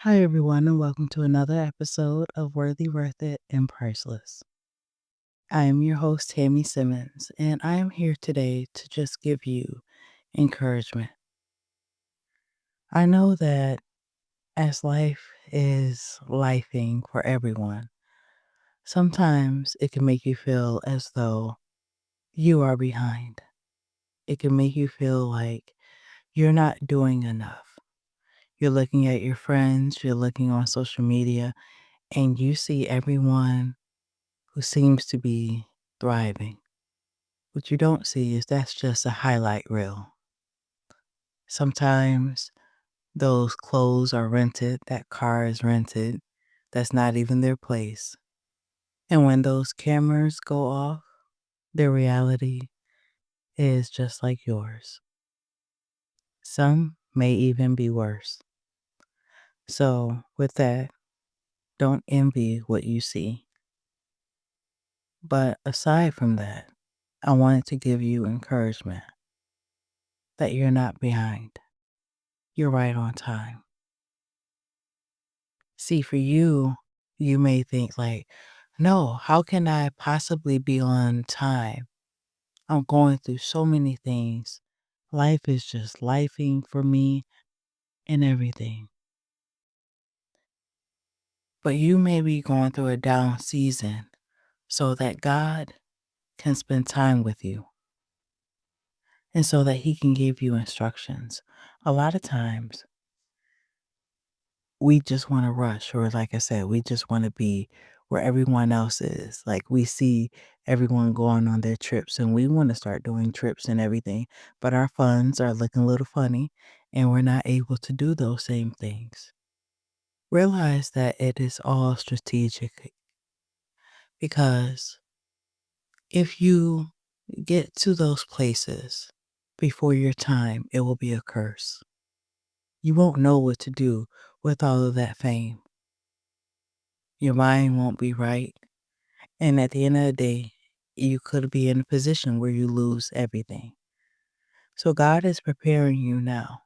Hi, everyone, and welcome to another episode of Worthy Worth It and Priceless. I am your host, Tammy Simmons, and I am here today to just give you encouragement. I know that as life is lifing for everyone, sometimes it can make you feel as though you are behind. It can make you feel like you're not doing enough. You're looking at your friends, you're looking on social media, and you see everyone who seems to be thriving. What you don't see is that's just a highlight reel. Sometimes those clothes are rented, that car is rented, that's not even their place. And when those cameras go off, their reality is just like yours. Some may even be worse. So, with that, don't envy what you see. But aside from that, I wanted to give you encouragement that you're not behind. You're right on time. See, for you, you may think like, no, how can I possibly be on time? I'm going through so many things. Life is just lifing for me and everything. But you may be going through a down season so that God can spend time with you and so that He can give you instructions. A lot of times, we just want to rush, or like I said, we just want to be where everyone else is. Like we see everyone going on their trips and we want to start doing trips and everything, but our funds are looking a little funny and we're not able to do those same things. Realize that it is all strategic because if you get to those places before your time, it will be a curse. You won't know what to do with all of that fame. Your mind won't be right. And at the end of the day, you could be in a position where you lose everything. So God is preparing you now.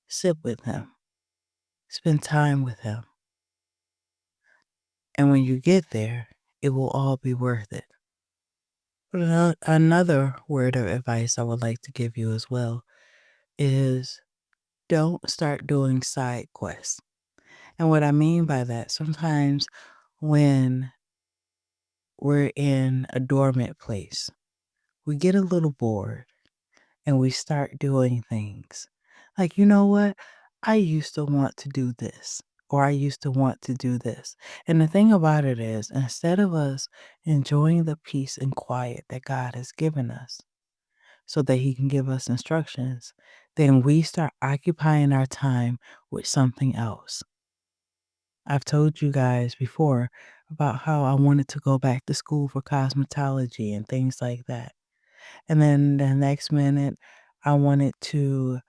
Sit with Him, spend time with Him. And when you get there, it will all be worth it. But another word of advice I would like to give you as well is don't start doing side quests. And what I mean by that, sometimes when we're in a dormant place, we get a little bored and we start doing things. Like, you know what? I used to want to do this, or I used to want to do this. And the thing about it is, instead of us enjoying the peace and quiet that God has given us so that He can give us instructions, then we start occupying our time with something else. I've told you guys before about how I wanted to go back to school for cosmetology and things like that. And then the next minute, I wanted to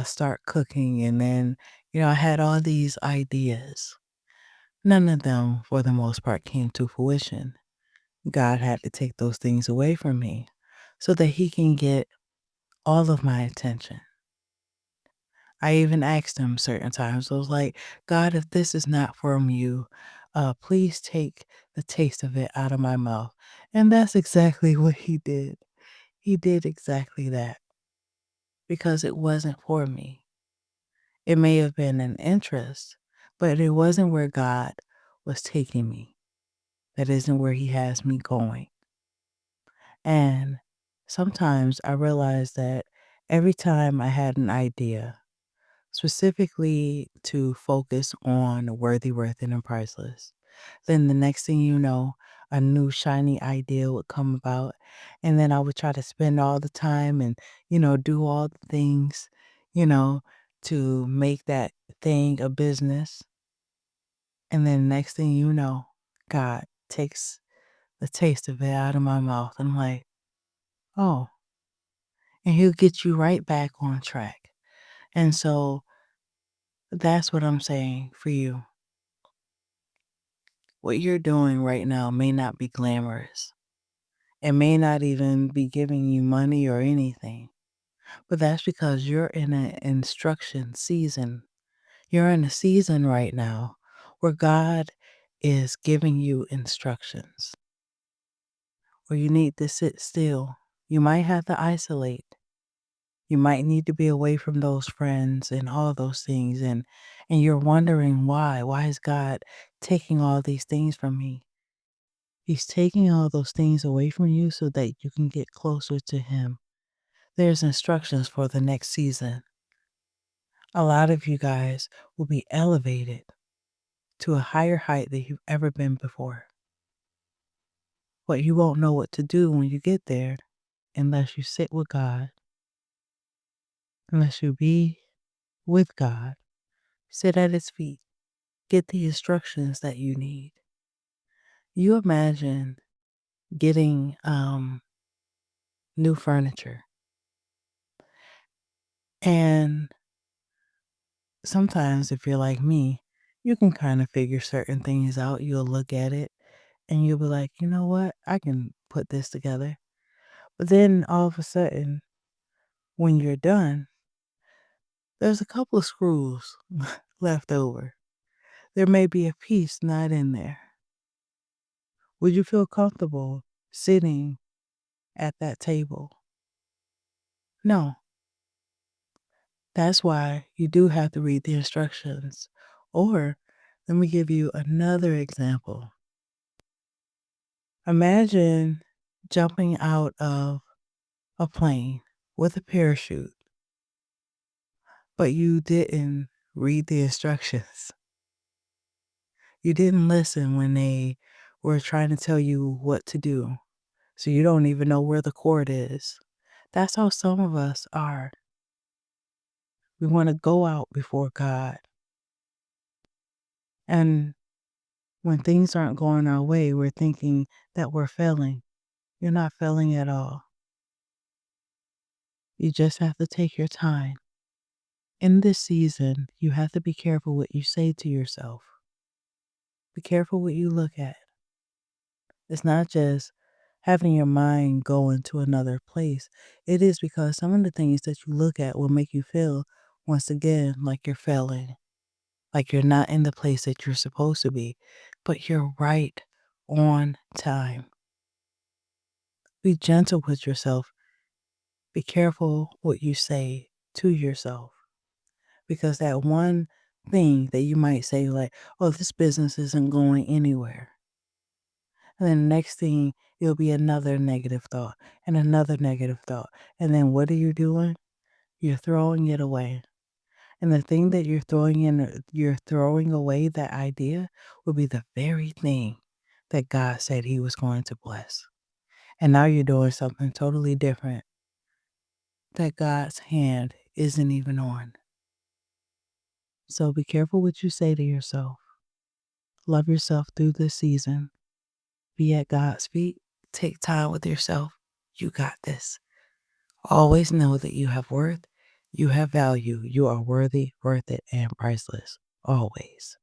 start cooking. And then, I had all these ideas. None of them, for the most part, came to fruition. God had to take those things away from me so that He can get all of my attention. I even asked Him certain times, I was like, God, if this is not from you, please take the taste of it out of my mouth. And that's exactly what He did. He did exactly that. Because it wasn't for me. It may have been an interest, but it wasn't where God was taking me. That isn't where He has me going. And sometimes I realized that every time I had an idea, specifically to focus on worthy, worth it, and priceless, then the next thing you know, a new shiny idea would come about. And then I would try to spend all the time and, do all the things, you know, to make that thing a business. And then next thing you know, God takes the taste of it out of my mouth. I'm like, oh, and He'll get you right back on track. And so that's what I'm saying for you. What you're doing right now may not be glamorous. It may not even be giving you money or anything, but that's because you're in an instruction season. You're in a season right now where God is giving you instructions, where you need to sit still. You might have to isolate. You might need to be away from those friends and all those things, and you're wondering why. Why is God taking all these things from me? He's taking all those things away from you so that you can get closer to him. There's instructions for the next season. A lot of you guys will be elevated to a higher height than you've ever been before. But you won't know what to do when you get there unless you sit with God, unless you be with God, sit at his feet, get the instructions that you need. You imagine getting new furniture, and sometimes if you're like me, you can kind of figure certain things out. You'll look at it and you'll be like, you know what? I can put this together. But then all of a sudden, when you're done, there's a couple of screws left over. There may be a piece not in there. Would you feel comfortable sitting at that table? No. That's why you do have to read the instructions. Or let me give you another example. Imagine jumping out of a plane with a parachute, but you didn't read the instructions. You didn't listen when they were trying to tell you what to do. So you don't even know where the cord is. That's how some of us are. We want to go out before God. And when things aren't going our way, we're thinking that we're failing. You're not failing at all. You just have to take your time. In this season, you have to be careful what you say to yourself. Be careful what you look at. It's not just having your mind go into another place. It is because some of the things that you look at will make you feel, once again, like you're failing, like you're not in the place that you're supposed to be, but you're right on time. Be gentle with yourself. Be careful what you say to yourself, because that one thing that you might say, like, oh, this business isn't going anywhere. And then the next thing, it'll be another negative thought and another negative thought. And then what are you doing? You're throwing it away. And the thing that you're throwing away, that idea, will be the very thing that God said he was going to bless. And now you're doing something totally different that God's hand isn't even on. So be careful what you say to yourself. Love yourself through this season. Be at God's feet. Take time with yourself. You got this. Always know that you have worth, you have value, you are worthy, worth it, and priceless. Always.